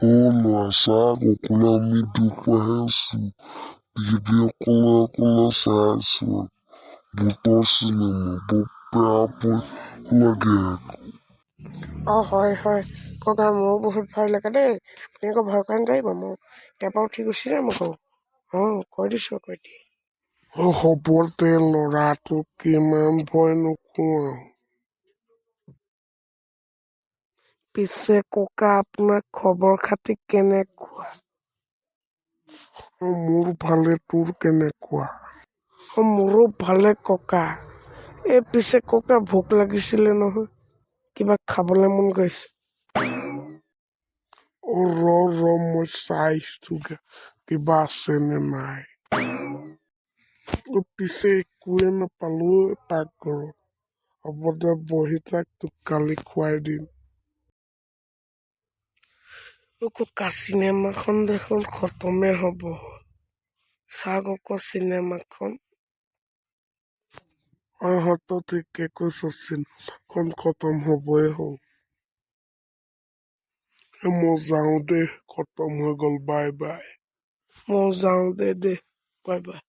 Olha, sabe, kula midupa hesu, bibia kula sasu, buto cinema, bope apo, kula gek. হয় ককা মোৰো বহুত ভয় লাগে দেই আপুনি আকৌ ভয় কৰা নাযাব মই ইয়াৰ পৰা উঠি গুচি যাম আকৌ কৈ দিছোঁ আকৌ এতিয়া হ'ব দে ল'ৰাটোক কিমান ভয় নোখোৱাওঁ। পিছে ককা আপোনাৰ খবৰ খাতি কেনেকুৱা মোৰ ভালে, তোৰ কেনেকুৱা? মোৰো ভালে ককা পিছে ককা ভোক লাগিছিলে নহয় কিবা খাবলৈ মন গৈছে মই চাইছোগে কিবা আছে নে নাই। পিছে একোৱে নাপালো পাকঘৰত। হ'ব দে বহি থাক, তোক কালি খুৱাই দিম। ককা চিনেমাখন দেখোন খতমে হ'ব চাওক আকৌ চিনেমাখন তই ঠিকে কৈছ, চিনেমাখন খতম হ'বই হ'ল। মই যাওঁ দে, খতম হৈ গ'ল, বাই বাই। মই যাওঁ দে বাই বাই